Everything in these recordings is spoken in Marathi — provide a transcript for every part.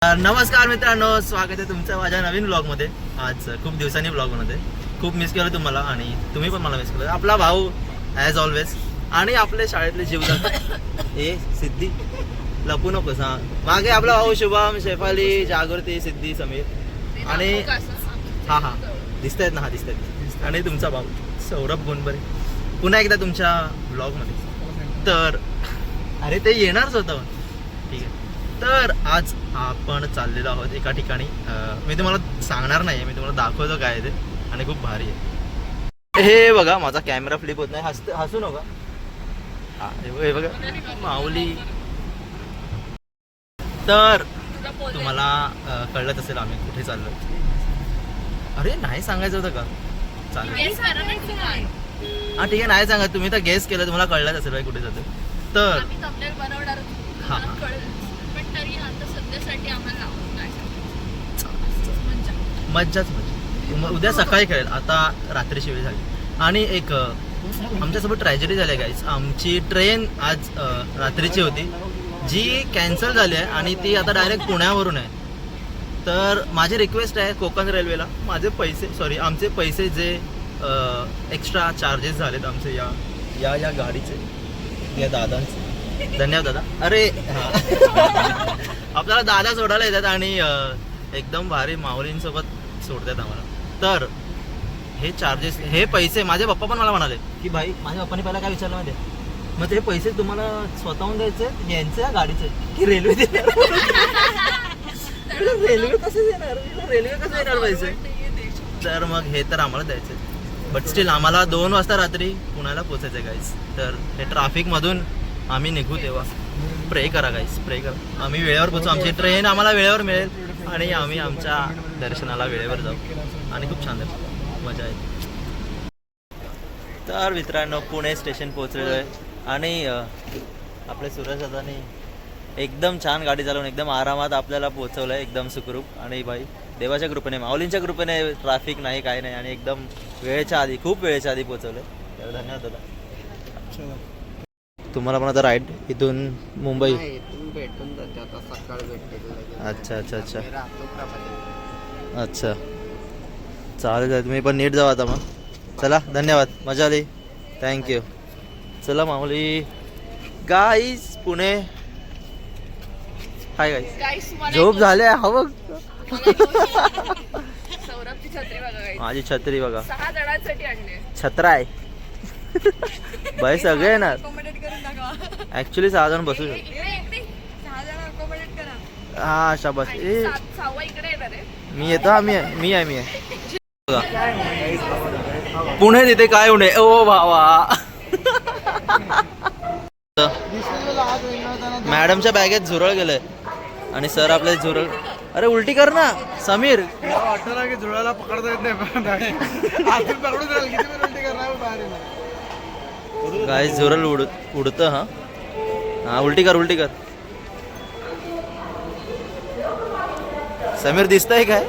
नमस्कार मित्रांनो, स्वागत आहे तुमचं माझ्या नवीन ब्लॉगमध्ये. आज खूप दिवसांनी ब्लॉग बनवते. खूप मिस केलं तुम्हाला आणि तुम्ही पण मला मिस केलं. आपला भाऊ ॲज ऑलवेज आणि आपले शाळेतले जीवलग ए सिद्धी लपू नकोस. हां, मागे आपला भाऊ शुभम, शेफाली, जागृती, सिद्धी, समीर आणि हां हां दिसत आहेत ना. हां दिसत आहेत. आणि तुमचा भाऊ सौरभ गोंडबरे पुन्हा एकदा तुमच्या ब्लॉगमध्ये. तर अरे ते येणारच होतं. ठीक आहे. तर आज आपण चाललेलो आहोत एका ठिकाणी. मी तुम्हाला सांगणार नाही, मी तुम्हाला दाखवतो काय आहे ते. आणि खूप भारी आहे. हे बघा माझा कॅमेरा फ्लिप होत नाही. हसू नका. हा हे बघा माऊली. तर तुम्हाला कळलंच असेल आम्ही कुठे चाललो. अरे नाही सांगायचं होतं का? चालेल हा ठीक आहे, नाही सांगा. तुम्ही तर गेस केलं, तुम्हाला कळलंच असेल बाई कुठे जातो. तर हां मज्जाच मज्जा. उद्या सकाळी कळेल. आता रात्रीची वेळ झाली. आणि एक आमच्यासोबत ट्रॅजेडी झाली आहे गाईज. आमची ट्रेन आज रात्रीची होती जी कॅन्सल झाली आहे आणि ती आता डायरेक्ट पुण्यावरून आहे. तर माझी रिक्वेस्ट आहे कोकण रेल्वेला, आमचे पैसे जे एक्स्ट्रा चार्जेस झालेत आमचे या गाडीचे, या दादांचे. धन्यवाद दादा. अरे आपल्याला दादा सोडायला येतात आणि एकदम भारी माऊलींसोबत सोडतात आम्हाला. तर हे चार्जेस, हे पैसे माझे पप्पा पण मला म्हणाले की भाई, माझ्या पप्पाने पहिला काय विचारलं माहिती आहे, मग ते पैसे तुम्हाला स्वतःहून द्यायचे यांचे या गाडीचे की रेल्वे देणार? रेल्वे कसे देणार पैसे? तर मग हे तर आम्हाला द्यायचे. बट स्टील आम्हाला 2 वाजता रात्री पुण्याला पोचायचं गाईज. तर हे ट्रॅफिकमधून आम्ही निघू तेव्हा प्रे करा गाईज, प्रे करा आम्ही वेळेवर पोचू. आमची ट्रेन आम्हाला वेळेवर मिळेल आणि आम्ही आमच्या दर्शनाला वेळेवर जाऊ आणि खूप छान मजा येईल. तर मित्रांनो, पुणे स्टेशन पोहोचलेलो आहे आणि आपले सूरज दादानी एकदम छान गाडी चालवून एकदम आरामात आपल्याला पोहोचवलं आहे, एकदम सुखरूप. आणि भाई देवाच्या कृपेने, माऊलींच्या कृपेने ट्रॅफिक नाही, काही नाही आणि एकदम वेळेच्या आधी, खूप वेळेच्या आधी पोहोचवलं आहे. तर धन्यवाद दादा. तुम्हाला पण आता राईड इथून मुंबई भेटून जाते आता, सकाळ भेटते. अच्छा अच्छा अच्छा अच्छा चालेल. तुम्ही पण नीट जावा आता. मग चला, धन्यवाद, मजा आली, थँक्यू. चला माऊली. गाईज पुणे. हाय गाईज, झोप झाले हवं. माझी छत्री बघा, 6 जणांसाठी आणले. छत्रा आहे बाई, सगळे येणार. ऍक्च्युली 6 जण बसू शकतो. 6 जण अकोमोडेट करा. हा शाबास. सहावा इकडे येणार आहे. मी येतो. मी आहे. पुणे तिथे काय उणे ओ भावा. मॅडमच्या बॅगेत झुरळ गेलंय आणि सर आपल्या झुरळ. अरे उलटी कर ना समीर. वाटतं की झुळाला पकडता येत नाही. काय झुरळ उडत. हा उलटी कर. समीर दिसतंय काय?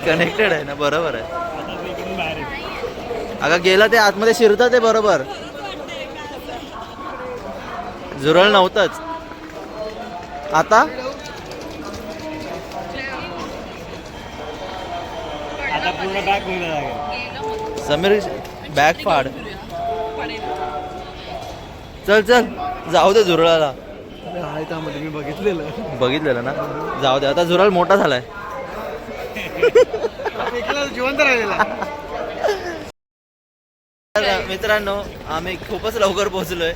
कनेक्टेड आहे ना, बरोबर आहे. अगं गेला ते आतमध्ये शिरतं ते बरोबर. झुरळ नव्हतंच. आता समीर बॅग फाड. चल जाऊ दे झुरळाला. मी बघितलेलं ना, जाऊ दे. आता झुरळ मोठा झालाय. जिवंत राहिलेला. मित्रांनो, आम्ही खूपच लवकर पोहोचलोय.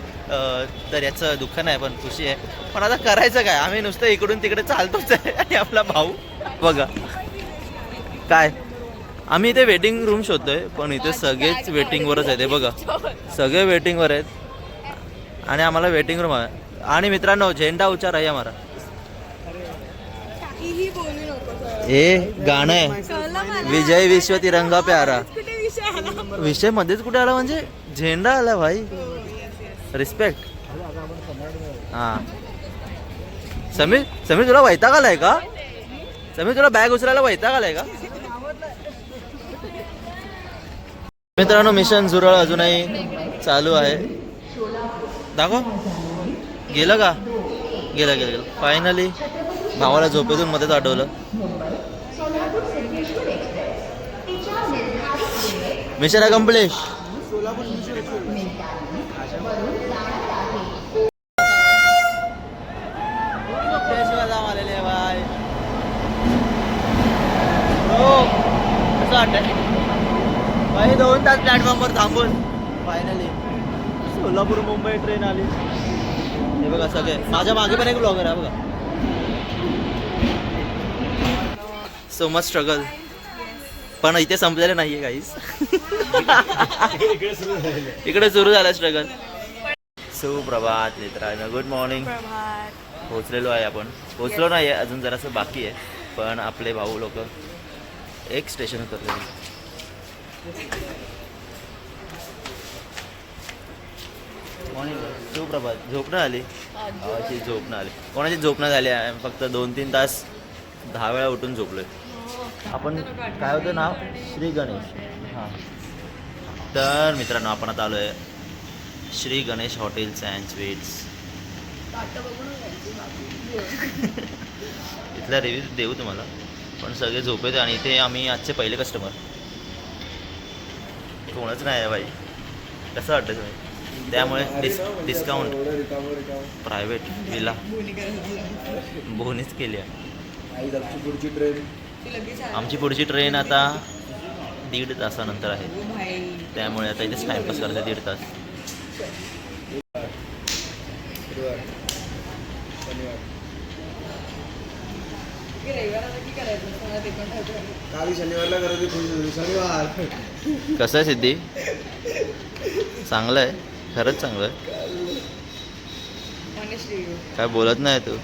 तर याचं दुःख नाही पण खुशी आहे. पण आता करायचं काय, आम्ही नुसतं इकडून तिकडे चालतोच आहे. आणि आपला भाऊ बघा काय. आम्ही इथे वेटिंग रूम शोधतोय पण इथे सगळेच वेटिंगवरच आहेत. हे बघा सगळे वेटिंगवर आहेत आणि आम्हाला वेटिंग रूम आहे. आणि मित्रांनो, झेंडा उच्चार आहे आम्हाला. हे गाणं आहे, विजय विश्व तिरंगा प्यारा. विषय मध्येच कुठे आला म्हणजे झेंडा आला भाई. रिस्पेक्ट. हा समीर तुला वैताग आलाय का? समीर तुला बॅग उचलायला वैताग आलाय का? मित्रांनो मिशन झुरळ अजूनही चालू आहे. दाखव. गेलं का? गेलं. फायनली भावाला झोपेतून मध्येच आठवलं. Mission accomplish. भाई 2 तास प्लॅटफॉर्मवर थांबून फायनली सोलापूर मुंबई ट्रेन आली. हे बघा सगळे. माझ्या मागे पण एक ब्लॉगर आहे बघा. So much struggle. पण इथे संपलेले नाहीये काहीच. इकडे सुरू झालं स्ट्रगल. सुप्रभात मित्रांनो, गुड मॉर्निंग. पोहोचलेलो आहे आपण. पोहोचलो नाही आहे अजून, जरासं बाकी आहे. पण आपले भाऊ लोक एक स्टेशन उतरले. मॉर्निंग. सुप्रभात. झोपणं आली. भावाची झोपणं आली. कोणाची झोपणं झाली आहे. फक्त 2-3 तास 10 वेळा उठून झोपलोय. आपण काय होतं नाव? श्री गणेश. हां. तर मित्रांनो आपण आता आलो आहे Shri Ganesh hotels and sweets. इथला रिव्ह्यू देऊ तुम्हाला, पण सगळे झोपेत आणि इथे आम्ही आजचे पहिले कस्टमर. कोणच नाही आहे भाई. कसं वाटतं तुम्ही? त्यामुळे डिस्काउंट प्रायव्हेट विला बोनीच केली आहे. आमची पुढची ट्रेन आता 1.5 तासानंतर आहे. त्यामुळे आता इथेच टाइमपास करते 1.5 तास. कसं आहे सिद्धी? चांगलं आहे, खरंच चांगलं आहे. काय बोलत नाही तू?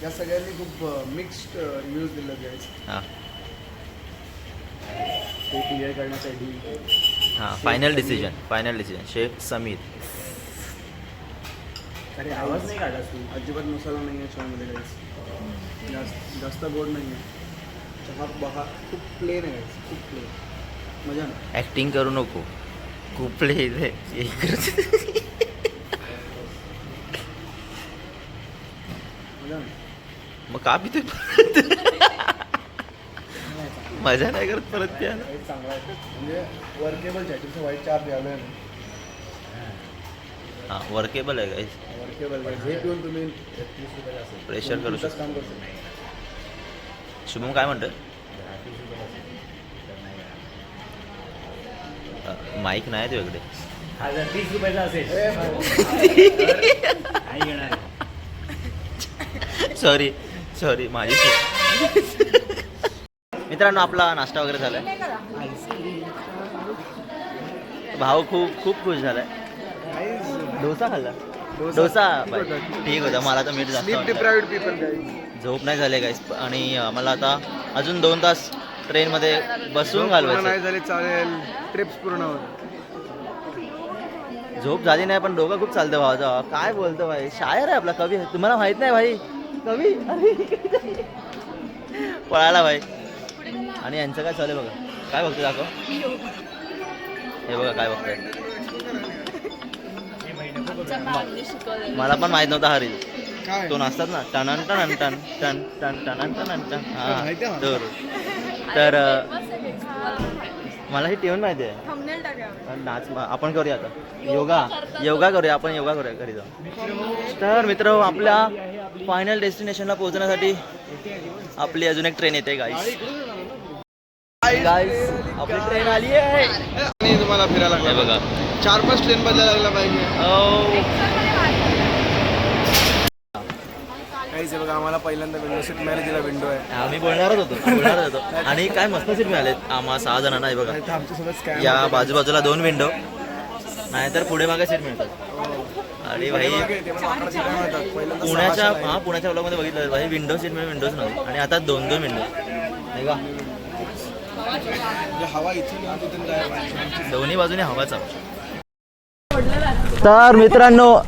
या सगळ्यांनी खूप मिक्स्ड रिव्ह्यूज दिले गाईज. हां ते क्लिअर करण्यासाठी. हां फायनल डिसिजन शेफ समीर. अरे आवाज नाही काढला तू. अजिबात मसाला नाही आहे चहामध्ये गाईज. जास्त गोड नाही आहे. चहा बघा खूप प्लेन आहे guys, खूप प्लेन. मजा ना. ॲक्टिंग करू नको. कुपले इथे मजा ना. मग का पिते? मजा नाही करत परत प्यायला. चांगला आहे म्हणजे वर्केबल आहे. तुमचं व्हाईट चहा प्यायला आहे. हां वर्केबल आहे गाईज. वर्केबल हे पिऊन तुम्ही 30 रुपयाला असेल प्रेशर करू शकतो. काम करू शकता. शुभम काय म्हणतं? माईक नाही तुझ्याकडे. 30 रुपयाचा असेल. सॉरी माझी. मित्रांनो आपला नाश्ता वगैरे झालाय. भाऊ खूप खुश झालाय. डोसा खाल्ला. डोसा ठीक होता. मला तर मीठ जास्त स्लीप आवडतं. Deprived people guys. झोप नाही झाले गाईस. आणि मला आता अजून 2 तास ट्रेनमध्ये बसून नाही घालवायचं. झाली चालेल. ट्रिप्स पूर्ण होत. झोप झाली नाही पण डोकं खूप चालतं भावाचा. काय बोलतो भाई? शायर आहे आपला, कवी आहे. तुम्हाला माहित नाही भाई? कवी. अरे पळाला भाई. आणि यांचं काय चालू बघा. काय बघतो दाखव. हे बघा काय बघतोय. मला पण माहित नव्हता हा रील. काय तो नाचतात ना टन टन टन टन टन टन टन टन. हां तर मला ही ट्यून माहिती आहे. नाच आपण करूया आता. योगा करूया आपण. योगा करूया घरी जाऊन. तर मित्र आपल्या फायनल डेस्टिनेशनला पोहोचण्यासाठी आपली अजून एक ट्रेन येते गाईस. आपली ट्रेन आली आहे. आणि तुम्हाला फिरायला हे लागला. बघा 4-5 ट्रेन बदलायला लागला पाहिजे. काहीच आहे बघा. आम्हाला पहिल्यांदा विंडो सीट मिळाली. तिला विंडो आहे. आम्ही बोलणारच होतो. आणि काय मस्त सीट मिळालेत आम्हा 6 जणांना. हे बघा आमच्यासोबत काय या बाजूबाजूला 2 विंडो, नाहीतर पुढे मागे सीट मिळतात. आणि भाई पुण्याच्या ब्लॉगमध्ये बघितलं भाई विंडो सीट मिळून विंडोज नव्हती. आणि आता 2 विंडो नाही का. हवा इथे दोन्ही बाजूने हवाच. तर मित्रांनो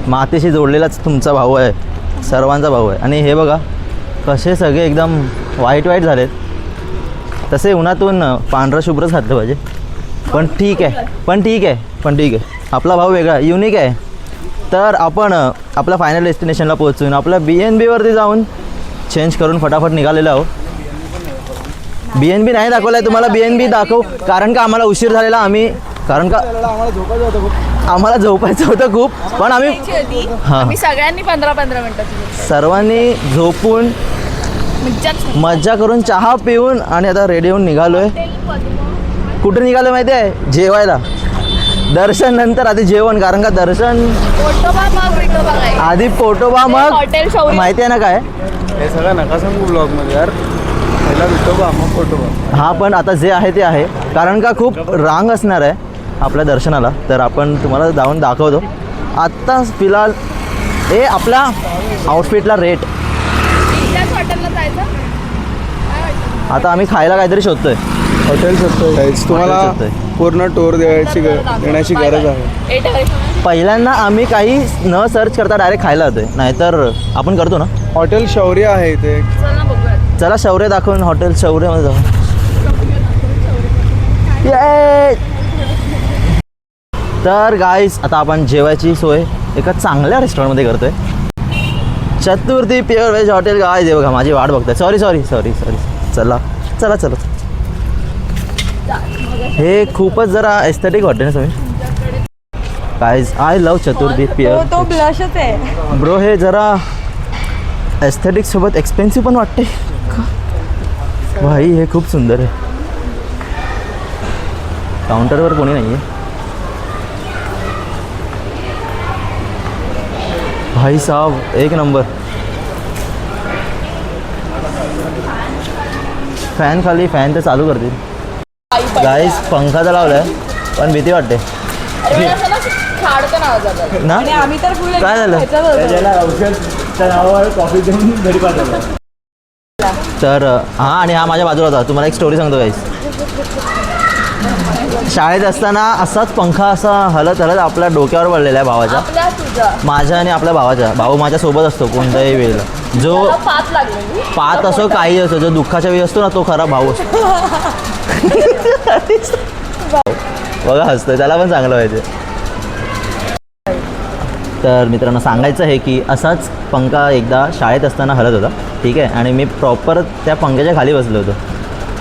मातीशी जोडलेलाच तुमचा भाऊ आहे सर्वांचा भाऊ आहे. आणि हे बघा कसे सगळे एकदम वाईट वाईट झालेत. तसे उन्हातून पांढरं शुभ्रच घातलं पाहिजे, पण ठीक आहे. आपला भाऊ वेगळा युनिक आहे. तर आपण आपल्या फायनल डेस्टिनेशनला पोहोचून आपल्या BNBवरती जाऊन चेंज करून फटाफट निघालेलो आहोत. BNB नाही दाखवलं आहे तुम्हाला, BNB दाखव, कारण का आम्हाला उशीर झालेला. आम्हाला झोपायचं होतं खूप, पण हां आम्ही सगळ्यांनी 15-15 मिनिटाची सर्वांनी झोपून मज्जा करून चहा पिऊन आणि आता रेडी होऊन निघालो आहे. कुठे निघालो माहिती आहे? जेवायला. दर्शन नंतर आधी जेवण, कारण का दर्शन आधी पोटोबा मग हॉटेल शौर्य. माहिती आहे ना काय हे सगळं नका सांगू ब्लॉगमध्ये यार. पहिला विठोबा मग फोटोबा. हा, पण आता जे आहे ते आहे, कारण का खूप रांग असणार आहे आपल्या दर्शनाला. तर आपण तुम्हाला जाऊन दाखवतो. आत्ता फिलहाल आपल्या आउटफिटला रेट. हॉटेलला जायचं काय वाटतं? आता आम्ही खायला काहीतरी शोधतोय. Hotel शोधतोय guys. तुम्हाला शोधतोय. पूर्ण टूर देण्याची गरज आहे. पहिल्यांदा आम्ही काही न सर्च करता डायरेक्ट खायला जातोय, नाहीतर आपण करतो ना. हॉटेल शौर्य आहे इथे. चल ना बघूयात. चला शौर्य दाखवून हॉटेल शौर्यमध्ये जाऊ. ये! तर गाईज आता आपण जेवायची सोय एका चांगल्या रेस्टॉरंटमध्ये करतोय. चतुर्थी प्युअर व्हेज हॉटेल. गाईज हे बघा माझी वाट बघताय. सॉरी. चला. हे खूपच जरा एस्थेटिक हॉटेल आहे तुम्ही. Guys I love Chaturthi pure. तो ब्लशच आहे ब्रो. हे जरा एस्थेटिक सोबत एक्सपेन्सिव्ह पण वाटते. भाई हे खूप सुंदर आहे. काउंटरवर कोणी नाही आहे. भाई साहब एक नंबर. फॅन खाली, फॅन तर चालू करतील. गाईस पंखा तर लावलाय, पण भीती वाटते ना. आम्ही तर फुल काय झालं? कॉफी देऊन घरी पाठवलं. तर हां, आणि हा माझ्या बाजूला होता. तुम्हाला एक स्टोरी सांगतो गाईस. शाळेत असताना असाच पंखा असा हलत आपल्या डोक्यावर पडलेला आहे भावाच्या, माझ्या आणि आपल्या भावाच्या. भाऊ माझ्यासोबत असतो कोणत्याही वेळेला. जो पात असो काही असो, जो दुःखाच्या वेळी असतो ना, तो खरा भाऊ असतो. बघा हसतोय, त्याला पण चांगलं पाहिजे. तर मित्रांनो सांगायचं आहे की असाच पंखा एकदा शाळेत असताना हलत होता, ठीक आहे. आणि मी प्रॉपर त्या पंख्याच्या खाली बसलो होतो.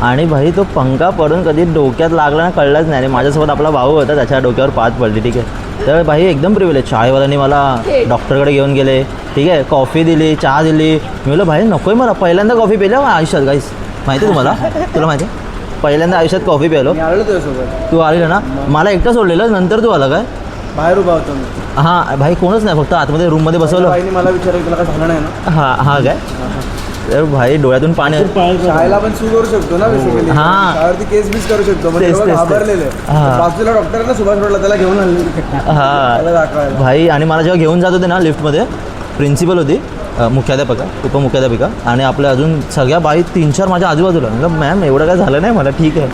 आणि भाई तो पंखा पडून कधी डोक्यात लागला ना कळलंच नाही. आणि माझ्यासोबत आपला भाऊ होता, त्याच्या डोक्यावर पात पडली, ठीक आहे. तर भाई एकदम प्रिव्हिलेज. शाळेवाल्यांनी मला डॉक्टरकडे घेऊन गेले, ठीक आहे. कॉफी दिली, चहा दिली. मी बोललो भाई नको आहे मला. पहिल्यांदा कॉफी प्यायला आयुष्यात गाईस. माहिती आहे तुम्हाला? तुला माहिती आहे? पहिल्यांदा आयुष्यात कॉफी प्यायलो. मी आलो तुझ्यासोबत. तू आली ना, मला एकटं सोडलेलं, नंतर तू आला काय? बाहेर उभा होतो मी. हां भाई कोणच नाही, फक्त आतमध्ये रूममध्ये बसवलं. बाईने मला विचारलं तुला काय झालं नाही ना. हां काय. तर भाई डोळ्यातून पाणी. शाळेला पण सू करू शकतो ना बेसिकली. हां. शाळेवरती केस बीस करू शकतो. मग तेच, तेव्हा तेच. घाबरलेले. हां. बाजूला डॉक्टर ना सुभाष रोडला, त्याला घेऊन आणले. त्याला हां दाखवायला. भाई. आणि मला जेव्हा घेऊन जात होते ना लिफ्टमध्ये, प्रिन्सिपल होती, मुख्याध्यापिका, उपमुख्याध्यापिका, आणि आपल्या अजून सगळ्या बाई 3-4 माझ्या आजूबाजूला. म्हटलं मॅम एवढं काय झालं नाही मला, ठीक आहे.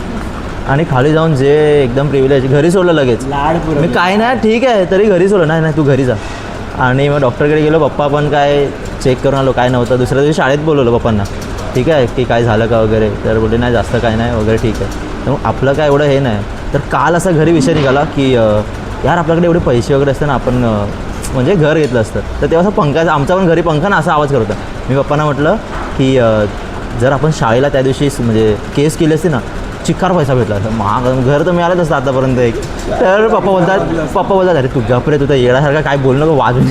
आणि खाली जाऊन जे एकदम प्रिव्हिलेज, घरी सोडलं लगेच. मी काय नाही ठीक आहे, तरी घरी सोडलं. नाही तू घरी जा. आणि मग डॉक्टरकडे गेलो. पप्पा पण काय चेक करून आलो, काय नव्हतं. दुसऱ्या दिवशी शाळेत बोलवलं पप्पांना, ठीक आहे की काय झालं का वगैरे. तर बोलले नाही जास्त काय नाही वगैरे, ठीक आहे. तर मग आपलं काय एवढं हे नाही. तर काल असा घरी विषय निघाला की यार आपल्याकडे एवढे पैसे वगैरे असते ना, आपण म्हणजे घर घेतलं असतं. तर तेव्हा असं पंखाचा, आमचा पण घरी पंखा ना असा आवाज करत होता. मी पप्पांना म्हटलं की जर आपण शाळेला त्या दिवशी म्हणजे केस केली असते ना, चिक्कार पैसा भेटला असता. महाग घर तर मिळालंच असतं आतापर्यंत एक. तर पप्पा बोलतात अरे तू गप रे, तू तर येण्यासारखं काय बोलू नको, वाजून.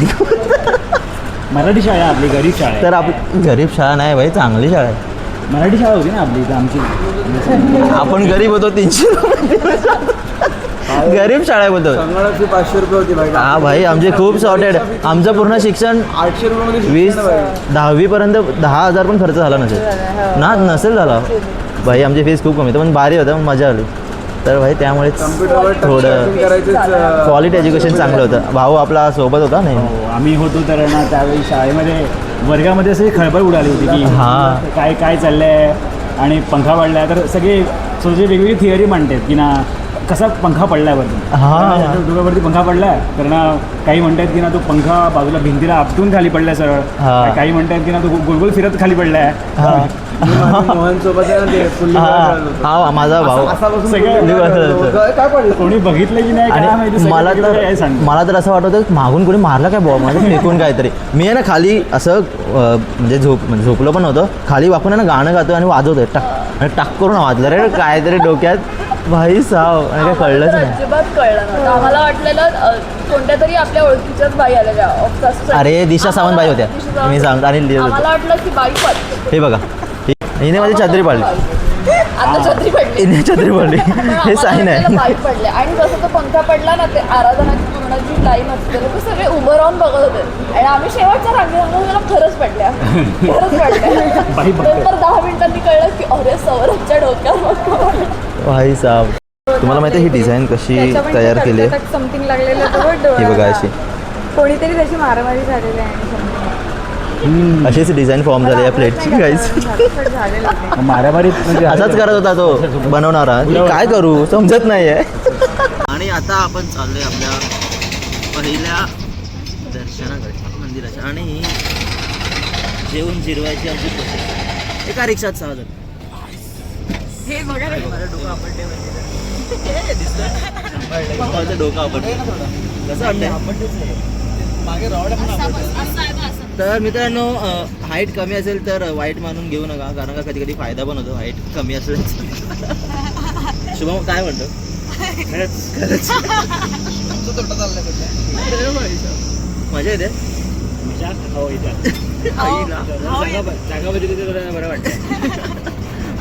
मराठी शाळा आपली गरीब शाळा आहे. तर आपली गरीब शाळा नाही भाई, चांगली शाळा आहे. मराठी शाळा होती ना आपली इथं आमची. आपण गरीब होतो 300 गरीब शाळा बोलतो. संगणकची 500 रुपये होती भाई. हा भाई आमचे खूप सॉर्टेड. आमचं पूर्ण शिक्षण 800 रुपयामध्ये 10वीपर्यंत 10,000 पण खर्च झाला नसेल झाला भाई. आमची फीस खूप कमी होती, पण भारी होतं, मजा आली. तर भाई त्यामुळेच कम्प्युटरवर थोडं क्वालिटी एज्युकेशन चांगलं होतं. भाऊ आपला सोबत होता नाही. आम्ही होतो तर ना त्यावेळी शाळेमध्ये वर्गामध्ये अशी खळबळ उडाली होती की हां. काय चाललं आहे आणि पंखा वाढला. तर सगळे सो जे वेगवेगळी थिअरी मांडतात की ना कसा पंखा पडलाय वरती हा. डोक्यावरती पंखा पडलाय तर ना काही म्हणतात की ना तो पंखा बाजूला भिंतीला आपटून खाली पडलाय सरळ हा. काही म्हणतात की ना तो गोल फिरत खाली पडलाय मोहन सोबत आहे ना ते फुल्ली हा माझा भाऊ काय पडलं कोणी बघितलं की नाही काय माहिती, आणि सगळे मला तिकडे काय तर सांगतात. मला तर असं वाटतं की मागून कोणी मारला काय बॉल माझं फेकून काहीतरी मी आहे ना खाली असं म्हणजे झोपलो पण होतं खाली वाकून आहे ना गाणं गातो आणि वाजवतोय टाक आणि टाक करून वाजलं रे काहीतरी डोक्यात भाई साव आणि काय कळलंच नाही. अजिबात कळलं नव्हतं आम्हाला वाटलेलं कोणत्या तरी आपल्या ओळखीच्याच बाई आलेल्या ऑफिस अरे दिशा सावंत बाई होत्या मी सांगतो आणि लिहिलं होतं. आम्हाला वाटलं की बाई पडते हे बघा हिने माझी छत्री पाडली आता छत्री पडली हिने छत्री पाडली हे साईन आहे बाई पडले आणि जसं तो पंखा पडला ना ते आराधनाची पूर्ण जी लाईन असते लोक सगळे उभं राहून बघत होते आणि आम्ही शेवटच्या रांगेत खरंच पडल्या बाई बघते. नंतर 10 मिनिटांनी कळलं की अरे सौरभच्या डोक्यावर भाई साहब तुम्हाला माहिती आहे ही डिझाईन कशी तयार केली आहे समथिंग लागलेलं ही बघा अशी कोणीतरी त्याची मारामारी झालेली आहे अशीच डिझाईन फॉर्म झाली या प्लेटची काहीच मारामारीत म्हणजे असाच करत होता तो बनवणारा की काय करू समजत नाहीये आणि आता आपण चाललोय आपल्या पहिल्या दर्शनाकडे मंदिराच्या आणि जेवण जिरवायची आमची प्रोसेस एका रिक्षात 6 जण हे बघा डोकं आपण कसं वाटतंय तर मित्रांनो हाईट कमी असेल तर वाईट मानून घेऊ नका कारण का कधी कधी फायदा पण होतो हाईट कमी असेल शुभम काय म्हणतो खरंच मजा येते जागा बदलली तर जरा बरं वाटतं.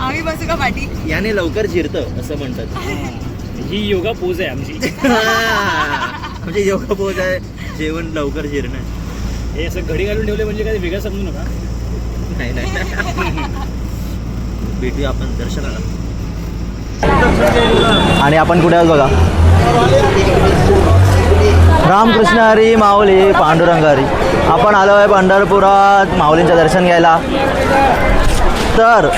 आम्ही बसू का पाठी याने लवकर जिरतं असं म्हणतात ही योगा पोज आहे आमची. म्हणजे योगा पोज आहे जेवण लवकर जिरणं हे असं घडी घालून ठेवले म्हणजे काही वेगळं समजू नका. नाही भेटूया आपण दर्शनाला आणि आपण कुठे आहोत बघा रामकृष्ण हरी माऊली पांडुरंग हरी आपण आलो आहे पंढरपुरात माऊलींचं दर्शन घ्यायला तर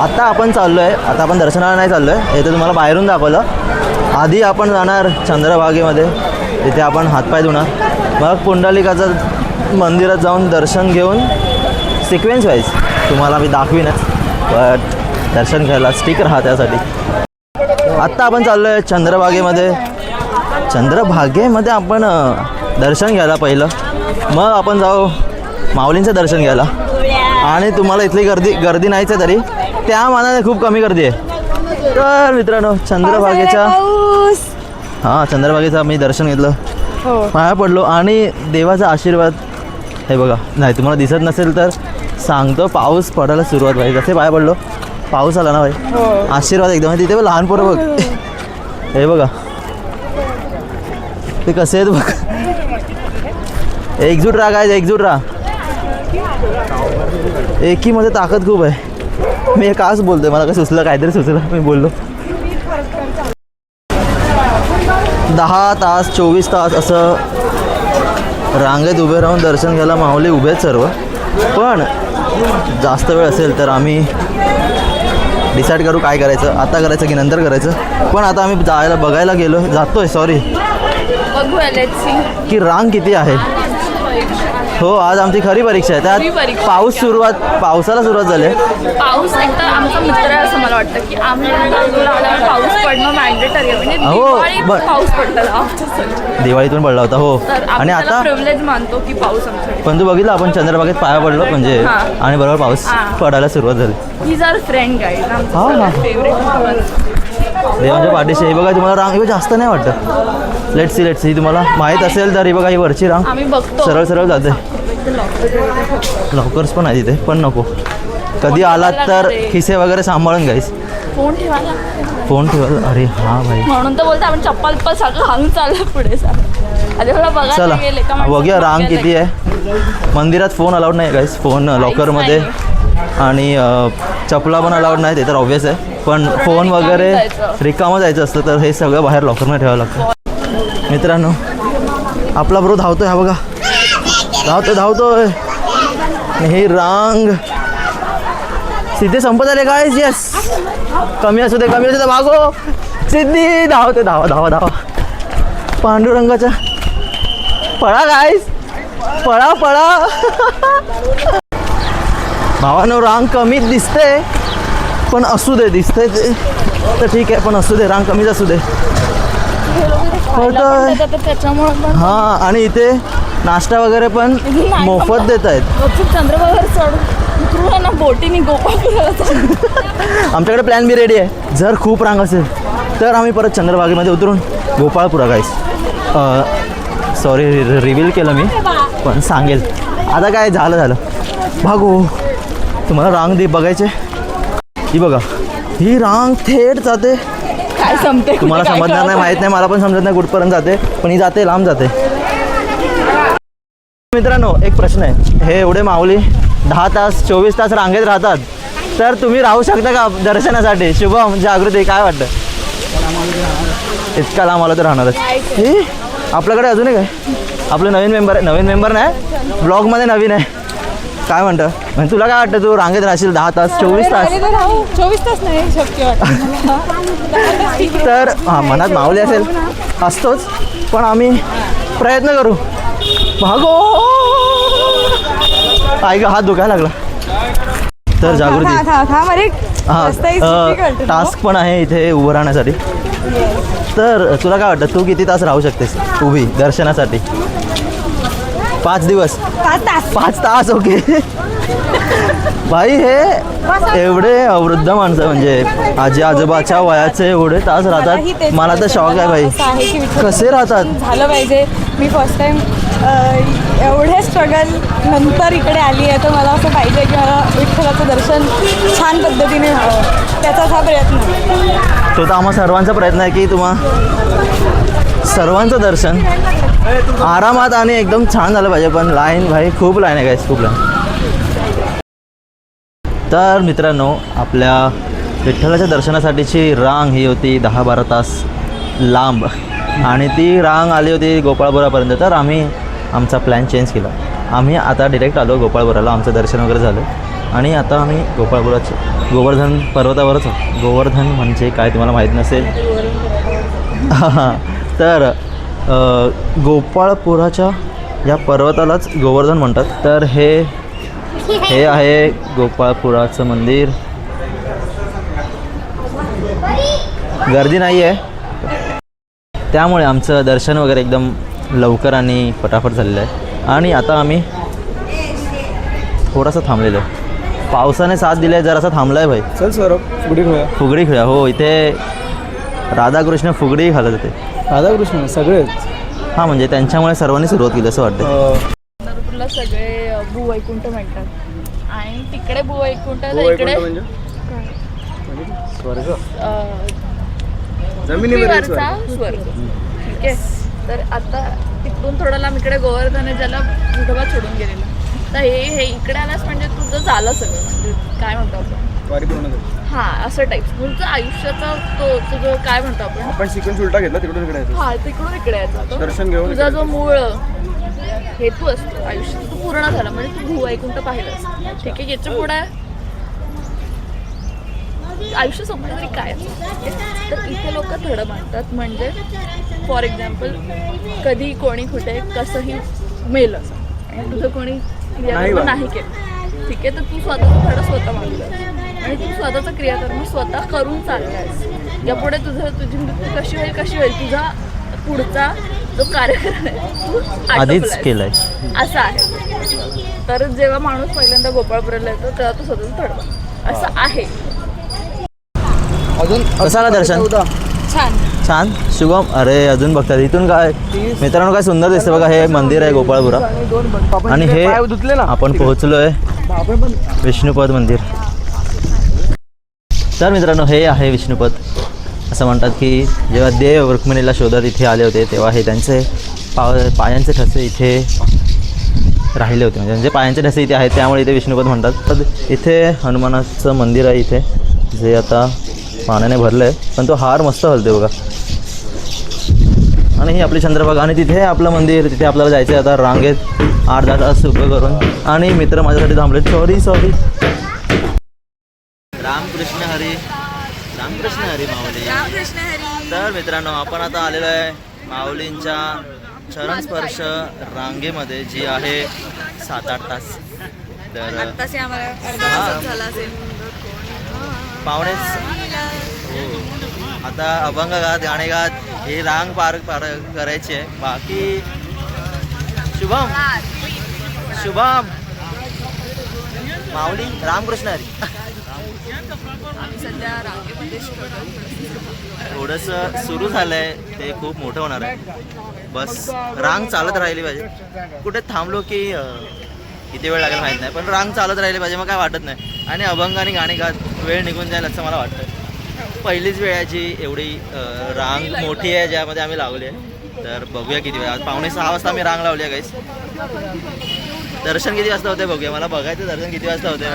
आता आपण चाललो आहे आता आपण दर्शनाला नाही चाललो आहे हे तर तुम्हाला बाहेरून दाखवलं आधी आपण जाणार चंद्रभागेमध्ये तिथे आपण हातपाय धुणार मग पुंडलिकाचं मंदिरात जाऊन दर्शन घेऊन सिक्वेन्स वाईज तुम्हाला मी दाखवीनच बट दर्शन घ्यायला स्टिक राहा त्यासाठी आत्ता आपण चाललो आहे चंद्रभागेमध्ये आपण दर्शन घ्यायला पहिलं मग आपण जाऊ माऊलींचं दर्शन घ्यायला आणि तुम्हाला इथली गर्दी नाहीच आहे तरी त्या मानाने खूप कमी गर्दी आहे तर मित्रांनो चंद्रभागेचा मी दर्शन घेतलं पाया पडलो आणि देवाचा आशीर्वाद हे बघा नाही तुम्हाला दिसत नसेल तर सांगतो पाऊस पडायला सुरुवात व्हायची जसे पाया पडलो पाऊस आला ना भाई आशीर्वाद एकदम तिथे लहान पोरं बघ हे बघा ते कसे आहेत बघ एकजूट राहा काय एकजूट राहा एकीमध्ये ताकद खूप आहे मी हे काच बोलतोय मला काय सुचलं काहीतरी सुचलं मी बोललो 10 तास 24 तास असं रांगेत उभे राहून दर्शन घ्यायला माऊली उभेच सर्व पण जास्त वेळ असेल तर आम्ही डिसाईड करू काय करायचं आता करायचं की नंतर करायचं पण आता आम्ही बघायला जातोय सॉरी की रांग किती आहे हो आज आमची खरी परीक्षा आहे त्यात पावसाला सुरुवात झाली पाऊस एकतर आमचा मित्र आहे असं मला वाटतं की आम्ही पाऊस पडणं मॅन्डेटरी आहे म्हणजे दिवाळीत पाऊस पडला दिवाळीतून पडला होता हो आणि आता प्रिव्हिलेज मानतो की पाऊस आमच्याकडे पण तू बघितलं आपण चंद्रभागेत पाया पडलो म्हणजे आणि बरोबर पाऊस पडायला सुरुवात झाली ही जर फ्रेंड गाईड हा फेवरेट देवांच्या पाठीशी हे बघा तुम्हाला रांग जास्त नाही वाटत लेट्स सी तुम्हाला माहीत असेल तर ही बघा ही वरची रांग आम्ही बघतो सरळ जाते लॉकर्स पण आहे तिथे पण नको कधी आलात तर खिसे वगैरे सांभाळून घ्यायच फोन ठेवायला अरे हा भाई म्हणून तर बोलतो आपण चप्पल सगळं घालून चाललं पुढे चला बघूया रांग किती आहे मंदिरात फोन अलाउड नाही गाईस फोन लॉकरमध्ये आणि चपला पण अलाउड नाही ते तर ऑब्वियस आहे पण फोन वगैरे रिकामं जायचं असतं तर हे सगळं बाहेर लॉकरमध्ये ठेवावं लागतं मित्रांनो आपला बरोबर धावतोय हा बघा धावतोय आणि ही रांग सिद्धी संपत आले काय? येस, कमी असू दे भागो. सिद्धी धावते, धावा. पांडुरंगाच्या पळा गाईस, पळा. भावानो रांग कमीच दिसते, पण असू दे, दिसते ते तर ठीक आहे, पण असू दे, रांग कमीच असू दे. त्याच्यामुळे पण हां, आणि इथे नाश्ता वगैरे पण मोफत देत आहेत. चंद्रभागावर चढून उतरू ना बोटीने गोपाळपुराला. आमच्याकडे प्लॅन बी रेडी आहे. जर खूप रांग असेल तर आम्ही परत चंद्रभागेमध्ये उतरून गोपाळपुरा गाईस. सॉरी रिव्हील केलं मी, पण सांगेल आता काय झालं. भागो. तुम्हाला रांग दे बघायचे. ही बघा, ही रांग थेट जाते. काय संपते तुम्हाला समजणार नाही, माहीत नाही, मला पण समजत नाही कुठपर्यंत जाते, पण ही जाते, लांब जाते. मित्रांनो, एक प्रश्न आहे. हे एवढे माऊली 10 तास 24 तास रांगेत राहतात, तर तुम्ही राहू शकता का दर्शनासाठी? शुभम, जागृती, काय वाटतं? इतका लांब आलं तर राहणारच. हे आपल्याकडे अजून एक आहे, आपलं नवीन मेंबर नाही, ब्लॉगमध्ये नवीन आहे. काय म्हणतं म्हणजे तुला काय वाटतं? तू रांगेत राहशील 10 तास 24 तास? 24 तास नाही शक्य वाटतं. तर हां, मनात माऊली असेल, असतोच, पण आम्ही प्रयत्न करू. भागो. आई ग, हात दुखायला लागला. तर जागृती, हां, टास्क पण आहे इथे उभं राहण्यासाठी. तर तुला काय वाटतं, तू किती तास राहू शकतेस उभी दर्शनासाठी? 5 दिवस? 5 तास. ओके. भाई, हे एवढे वृद्ध माणसं म्हणजे आजी आजोबाच्या वयाचे एवढे तास राहतात. मला तर शॉक आहे भाई, कसे राहतात. झालं पाहिजे. मी फर्स्ट टाइम एवढे स्ट्रगल नंतर इकडे आली आहे, तर मला असं पाहिजे की मला विठ्ठलाचं दर्शन छान पद्धतीने व्हावं. त्याचाच हा प्रयत्न आहे. तो तर आम्हा सर्वांचा प्रयत्न आहे की तुम्हा सर्वांचं दर्शन आरामात आणि एकदम छान झालं पाहिजे. पण लाईन भाई, खूप लाईन आहे गाईस, खूप लाईन. तर मित्रांनो, आपल्या विठ्ठलाच्या दर्शनासाठीची रांग ही होती 10-12 तास लांब, आणि ती रांग आली होती गोपाळपुरापर्यंत. तर आम्ही आमचा प्लॅन चेंज केला. आम्ही आता डिरेक्ट आलो गोपाळपुराला. आमचं दर्शन वगैरे झालं आणि आता आम्ही गोपाळपुराचं गोवर्धन पर्वतावरच आहोत. गोवर्धन म्हणजे काय तुम्हाला माहीत नसेल, तर गोपाळपुराच्या या पर्वतालाच गोवर्धन म्हणतात. तर हे आहे गोपाळपुराचं मंदिर. गर्दी नाही आहे, त्यामुळे आमचं दर्शन वगैरे एकदम लवकर आणि फटाफट झालेलं आहे. आणि आता आम्ही थोडासा थांबलेलो आहे. पावसाने साथ दिला आहे, जरासा थांबला आहे भाई. चल सौरभ, फुगडी खेळा. हो, इथे राधाकृष्ण फुगडी घालत होते. राधाकृष्ण सगळेच. हां, म्हणजे त्यांच्यामुळे सर्वांनी सुरुवात केली असं वाटतं. पंढरपूरला सगळे भूवैकुंठ म्हणतात, आणि तिकडे भूवैकुंठ इकडे म्हणजे स्वर्ग, पृथ्वीवरचा स्वर्ग. ठीक आहे. तर आता तिकडून थोडं लांब इकडे गोवर्धन आहे, ज्याला विठोबा सोडून गेलेला. तर हे इकडे आलास म्हणजे तुझं झालं सगळं, म्हणजे काय म्हणतो आपण, वारी पूर्ण झाली. हां, असं टाईप. तुझं आयुष्याचा तो तुझं काय म्हणतो आपण सिक्वेन्स उलटा घेतला, तिकडून इकडे यायचं. हां, तिकडून इकडे यायचं. दर्शन घेऊन तुझा जो मूळ हेतू असतो आयुष्याचा, तो पूर्ण झाला म्हणजे तू भूवैकुंठ पाहिलंस. ठीक आहे. याच्या पुढे आयुष्य संपलं तरी काय. तर इथे लोक थोडं मानतात, म्हणजे फॉर एक्झाम्पल कधी कोणी कुठे कसंही मेलं आणि तुझं कोणी क्रियाकर्म नाही केलं, ठीक आहे, तर तू स्वतःचं धडं स्वतः मागलं आणि तू स्वतःचं क्रियाकर्म स्वतः करून चाललायस. यापुढे तुझी मृत्यू कशी होईल, तुझा पुढचा जो कार्यक्रम आहे तू आधीच केलाय असं आहे. तर जेव्हा माणूस पहिल्यांदा गोपाळपुराला येतो तेव्हा तो स्वतःचं धडं असं आहे. अजून कसं आलं दर्शन? छान. शुभम, अरे अजून बघतात. इथून काय मित्रांनो, काय सुंदर दिसतं बघा. हे मंदिर आहे गोपाळपुरा, आणि हे आपण पोहोचलो आहे विष्णुपद मंदिर. तर मित्रांनो, हे आहे विष्णुपद. असं म्हणतात की जेव्हा देव रुक्मिणीला शोधत इथे आले होते, तेव्हा हे त्यांचे पायांचे ठसे इथे राहिले होते. म्हणजे पायांचे ठसे इथे आहेत, त्यामुळे इथे विष्णुपद म्हणतात. तर इथे हनुमानाचं मंदिर आहे इथे, जे आता पाण्याने भरलं आहे, पण तो हार मस्त हलते बघा. आणि ही आपली चंद्रभागा, आणि तिथे आपलं मंदिर. तिथे आपल्याला जायचं आहे आता रांगेत 8-10 तास उभं करून. आणि मित्र माझ्यासाठी थांबले. सॉरी रामकृष्ण हरी माऊली. रामकृष्ण हरी. तर मित्रांनो आपण आता आलेलो आहे माऊलींच्या चरणस्पर्श रांगेमध्ये, जी आहे 7-8 तास. तर आत्ताच आम्हाला अर्धा हा. तासच झाला असेल. पाहुणेच हो. आता अभंग गात गाणे गात ही रांग पार करायची आहे. बाकी शुभम माऊली रामकृष्ण हरी. आम्ही सध्या रांगेमध्ये थोडंसं सुरू झालंय ते खूप मोठं होणार आहे. बस रांग चालत राहिली पाहिजे. कुठे थांबलो की किती वेळ लागेल माहीत नाही, पण रांग चालत राहिली पाहिजे, मग काय वाटत नाही. आणि अभंग आणि गाणी गात वेळ निघून जाईल असं मला वाटतं. पहिलीच वेळ आहे जी एवढी रांग मोठी आहे ज्यामध्ये आम्ही लावली आहे. तर बघूया किती वेळ. आज 5:45 वाजता आम्ही रांग लावली आहे गाईस. दर्शन किती वाजता होते बघूया. मला बघायचं दर्शन किती वाजता होते.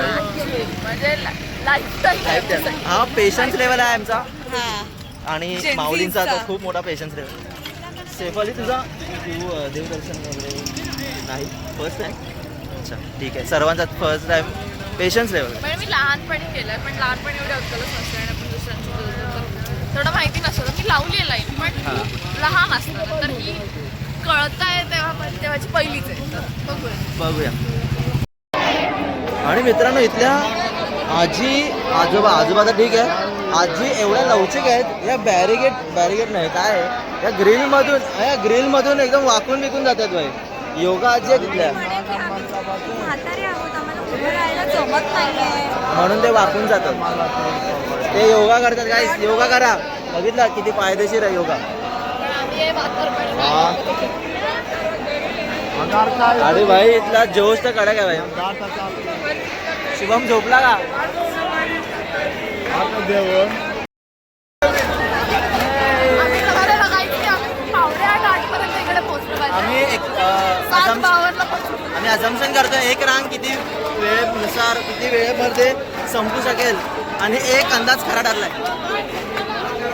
म्हणजे लाईफ हा पेशन्स लेवल आहे आमचा, हा. आणि Gen माऊलींचा Zचा. तर खूप मोठा पेशन्स लेवल. सेफाली तुझा तू देवदर्शन वगैरे नाही फर्स्ट टाइम? अच्छा ठीक आहे, सर्वांचा फर्स्ट टाइम पेशन्स लेवल. म्हणजे मी लहानपणी केलंय, पण लहानपणी एवढी अक्कलच नसते आणि आपण दुसऱ्यांची थोडं माहिती नसतं. मी लावली आहे लाईन, पण खूप लहान असतं. तर ही कळताय तेव्हाची पहिलीच आहे. तर बघूया. आणि मित्रांनो इथल्या आजी आजोबा तर ठीक आहे, आजी एवढ्या लवचिक आहेत. या बॅरिगेट नाही काय आहे, या ग्रिलमधून एकदम वाकून विकून जातात बाई. योगा आजी आहे तिथल्या, म्हातारे आहोत, आम्हाला उभं राहायला जमत नाहीये. म्हणून ते वाकून जातात. ते योगा करतात गाईस, योगा करा. बघितला किती फायदेशीर आहे योगा. अरे भाई इथला जोश तर कडक आहे भाई. शुभम झोपला का? आम्ही आम्ही अजम्पशन करतोय एक रांग किती वेळेनुसार किती वेळेमध्ये संपू शकेल, आणि एक अंदाज खरा ठरलाय.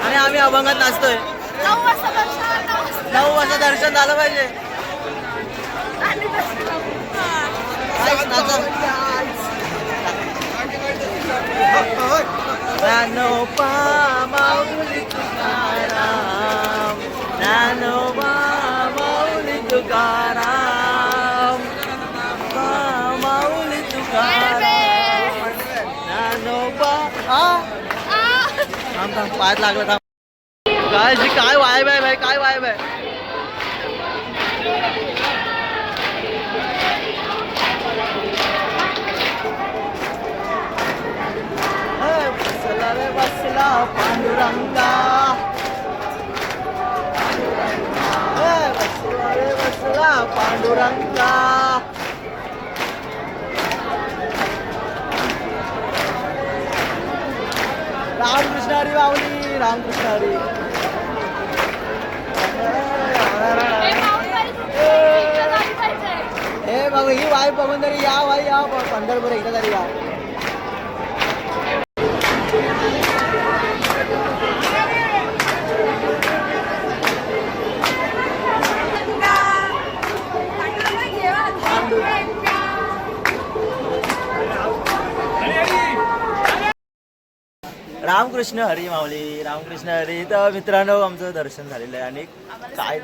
आणि आम्ही अभंगात नाचतोय. 9 वाजता दर्शन झालं पाहिजे. ज्ञानोबा माऊली तुकाराम, ज्ञानोबा माऊली तुकाराम, माऊली तुकाराम, ज्ञानोबा. थांब पायात लागलं. थांब. काय वायब आहे भाई, काय वायब आहे. बसला पांडुरंगा, बसला पांडुरंगा. रामकृष्ण हरी माऊली, रामकृष्ण हरी. हे बघ ही वाई बघून तरी या, वाई या पंढरपूर एकदा तरी या. रामकृष्ण हरी माऊली, रामकृष्ण हरी. तर मित्रांनो आमचं दर्शन झालेलं आहे, आणि काय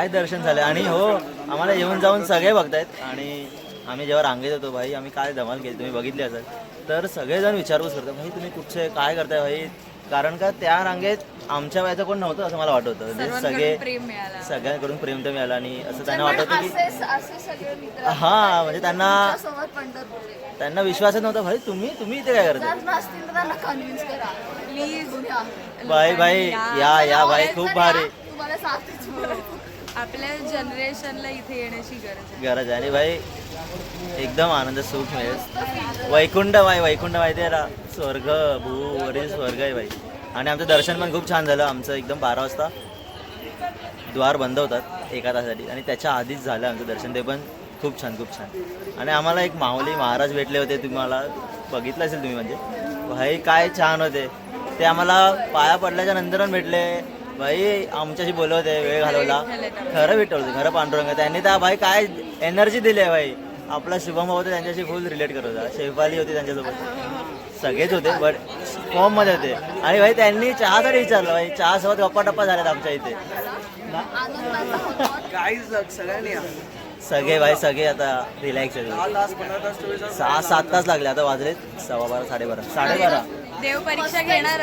दर्शन झालं. आणि हो आम्हाला येऊन जाऊन सगळे बघतायत. आणि आम्ही जेव्हा रांगेत होतो भाई, आम्ही काय धमाल केली तुम्ही बघितली असेल. तर सगळेजण विचारपूस करतात, भाई तुम्ही कुठचे काय करताय भाई. कारण का त्या रांगेत आमच्या वयाचं कोण नव्हतं असं मला वाटत होतं. म्हणजे सगळ्यांकडून प्रेम तर मिळालं, आणि असं त्यांना वाटत होतं की हा म्हणजे त्यांना विश्वासच नव्हता, भाई तुम्ही इथे काय करता. भाई या भाई खूप भारी. आपल्या जनरेशनला इथे येण्याची गरज आहे. आणि भाई एकदम आनंद सुख मिळेल. वैकुंठ माहिती आहे ना, स्वर्ग वरील स्वर्ग आहे भाई. आणि आमचं दर्शन पण खूप छान झालं. आमचं एकदम 12 वाजता द्वार बंद होतात 1 तासासाठी, आणि त्याच्या आधीच झालं आमचं दर्शन. ते पण खूप छान. आणि आम्हाला एक माऊली महाराज भेटले होते, तुम्हाला बघितलं असेल तुम्ही. म्हणजे भाई काय छान होते ते. आम्हाला पाया पडल्याच्या नंतर पण भेटले भाई, आमच्याशी बोलत होते, वेळ घालवला. खरं भेटवलं होते, खरं पांडुरंग. त्यांनी त्या भाई काय एनर्जी दिली आहे भाई. आपला शुभम भाऊ होता त्यांच्याशी फुल रिलेट करत होता. शेफाली होती त्यांच्यासोबत. सगळेच होते बट फॉर्ममध्ये होते. आणि भाई त्यांनी चहासाठी विचारलं भाई, चहासोबत गप्पा टप्पा झाल्यात आमच्या इथे. गाईज सगळ्यांनी या. सगळे भाई सगळे आता रिलॅक्स आहेत. 10 तास 15 तास 24 तास 6-7 तास लागले. आता वाजलेत 12:15 साडेबारा. देव परीक्षा घेणार.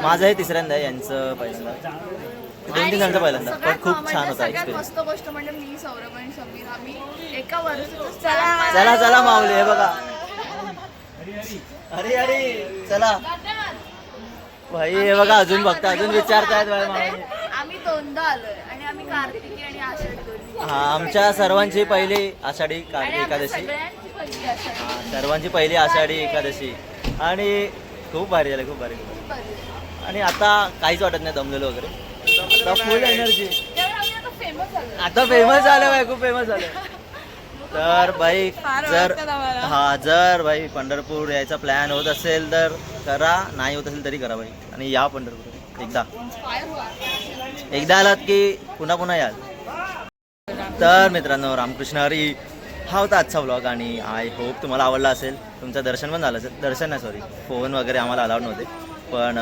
माझं हे तिसऱ्यांदा आहे, यांचं पहिल्यांदा. 2-3 जणांचं पहिल्यांदा. पण खूप छान होता एक्सपिरियन्स. मस्त गोष्ट म्हणजे मी सौरभ आणि समीर आम्ही एका वर्षातच चला चला माऊली, हे बघा. अरे अरे चला भाई, हे बघा अजून बघता, अजून विचारतायत भाई माऊली. आम्ही दोनदा आलोय आणि आम्ही कार्तिकी आणि आषाढी दोन्ही. हा, आमच्या सर्वांची पहिली आषाढी एकादशी. सगळ्यांची पहिली आषाढी. हा, सर्वांची पहिली आषाढी एकादशी. आणि खूप भारी झालं, खूप भारी. आणि आता काहीच वाटत नाही दमलेलो वगैरे. आता फुल एनर्जी. त्यावर आम्ही आता फेमस झालो. आता फेमस झालं भाई, खूप फेमस झालं. तर भाई फार जर आवडतात आम्हाला. हा जर भाई पंढरपूर यायचा प्लॅन होत असेल तर करा, नाही होत असेल तरी करा भाई. आणि या पंढरपूर एकदा आलात की पुन्हा पुन्हा याल. तर मित्रांनो, रामकृष्ण हरी. हा होता आजचा व्लॉग आणि आय होप तुम्हाला आवडला असेल. तुमचं दर्शन पण झालं असेल. दर्शन नाही सॉरी, फोन वगैरे आम्हाला अलाउड नव्हते, पण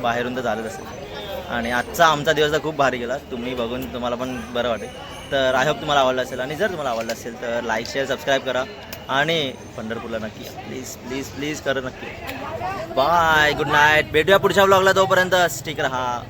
बाहेरून तर झालंच असेल. आणि आजचा आमचा दिवस तर खूप भारी गेला. तुम्ही बघून तुम्हाला पण बरं वाटेल. तर आय होप तुम्हाला आवडलं असेल. आणि जर तुम्हाला आवडलं असेल तर लाईक शेअर सबस्क्राईब करा आणि पंढरपूरला नक्की या. प्लीज प्लीज प्लीज करा नक्की. Bye, good night. भेटूया पुढच्या व्लॉगला. तोपर्यंत स्टिक रहा.